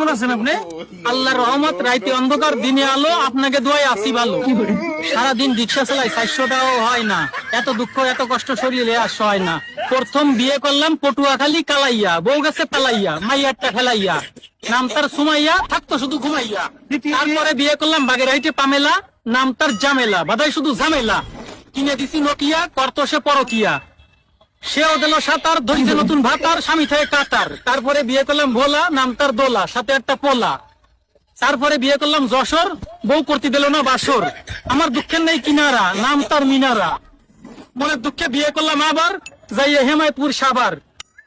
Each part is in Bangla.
কেমন আছেন আপনি? আল্লাহর রহমত, রাইতে অন্ধকার দিনে আলো, আপনাকে দোয়াই আসি ভালো। সারাদিন রিক্সা চালাই, 400 টাকাও হয় না। এত দুঃখ এত কষ্ট শরীরে আর সয় না। প্রথম বিয়ে করলাম পটুয়াখালী কালাইয়া, বউ গেছে পালাইয়া, মাইয়ারটা ফেলাইয়া, নাম তার সুমাইয়া, থাকতো শুধু ঘুমাইয়া। তারপরে বিয়ে করলাম বাগেরহাটে পামেলা, নাম তার জামেলা, বাদাই শুধু ঝামেলা। কিনে দিছি নোকিয়া, করতো সে পরকিয়া। সেও দিল সাঁতার, ধরিছে নতুন ভাতার, স্বামী থেকে কাতার। তারপরে বিয়ে করলাম ভোলা, নাম তার দোলা, সাথে একটা পোলা। তারপরে বিয়ে করলাম যশোর, বউ করতে দিল না বাসর। আমার দুঃখের নেই কিনারা, নাম তার মিনারা। মনের দুঃখে বিয়ে করলাম আবার, যাইয়ে হেমায়পুর সাবার।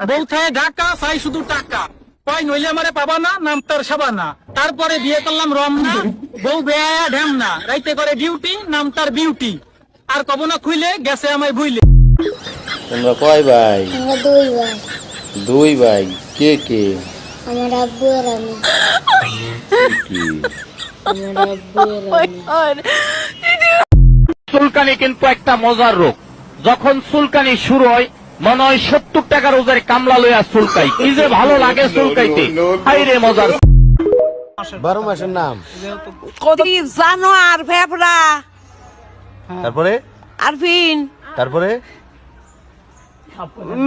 বউ থেকে ঢাকা, চাই শুধু টাকা, কয় নইলে আমারে পাবা না, নাম তার সাবানা। তারপরে বিয়ে করলাম রমনা, বউ বেয়া ঢ্যামনা, রাইতে করে ডিউটি, নাম তার বিউটি। আর কব না খুইলে গেছে আমায় ভুইলে। তোমরা কয় ভাই? আমরা দুই ভাই। দুই ভাই। কে কে? আমার আব্বু আর আমি। কি? আমার আব্বু আর আমি। চুলকানি কিন্তু একটা মজার রোগ। যখন চুলকানি শুরু হয় মনে হয় 70 টাকার ওজের কামলা লইয়া চুলকাই, কি যে ভালো লাগে চুলকাইতে, হাইরে মজার। 12 মাসের নাম। জানোয়ার, ভেবরা, তারপরে? আরফিন, তারপরে?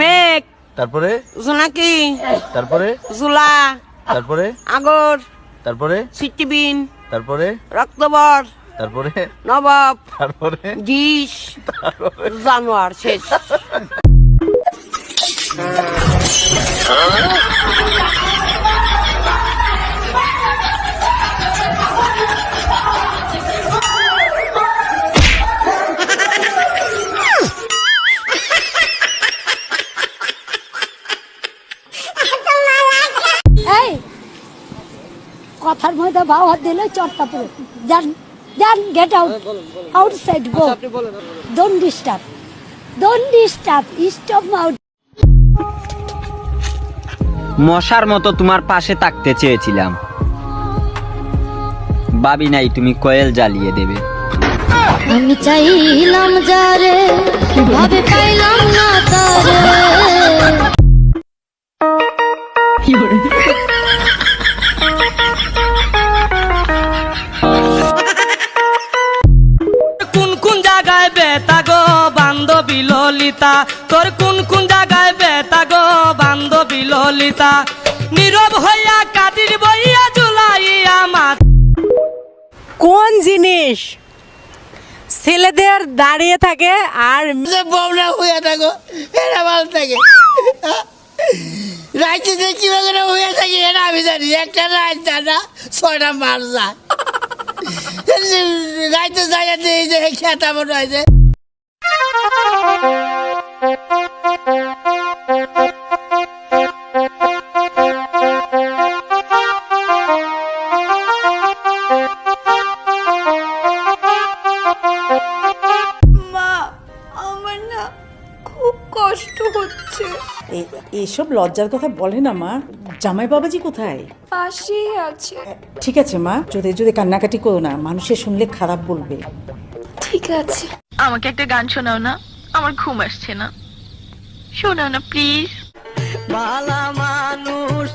মেঘ, তারপরে? জোনাকি, তারপরে? জুলা, তারপরে? আগর, তারপরে? সিটিবিন, তারপরে? রক্তবর, তারপরে? নবাব, তারপরে? ডিশ, জানোয়ার শেষ। এই কথার মধ্যে ভাও হাত দিলে চটটা পড়ে যান যান, get out, outside go, don't disturb, stop out. মশার মতো তোমার পাশে থাকতে চেয়েছিলাম, ভাবি নাই তুমি কয়েল জ্বালিয়ে দেবে। আমি চাইলাম যারে, ভাবে পাইলাম না তারে। কোন কোন জায়গায় বেতা গো বান্ধবী ললিতা, তোর কোন কোন জায়গায় বেতা গো বান্ধবী ললিতা, নীরব হইয়া কাদির বইয়া জুলাইয়া মাত। কোন জিনিস ছেলেদের দাঁড়িয়ে থাকে আর বমরা হয়ে থাকো, এটা ভালো থাকে। রাইতে যে কিভাবে হয়ে থাকে এটা আমি জানি। একটা রাত জানা 6টা মার যায়, রাইতে জায়গা দিয়ে যে খেতা মনে হয় যে। মা, আমার না খুব কষ্ট হচ্ছে। এসব লজ্জার কথা বলে না মা। জামাই বাবাজি কোথায়? পাশেই আছে। ঠিক আছে মা, যদি যদি কান্নাকাটি করো না, মানুষে শুনলে খারাপ বলবে। ঠিক আছে। আমাকে একটা গান শোনাও না, আমার ঘুম আসছে না, শোনাও না প্লিজ। ভালা মানুষ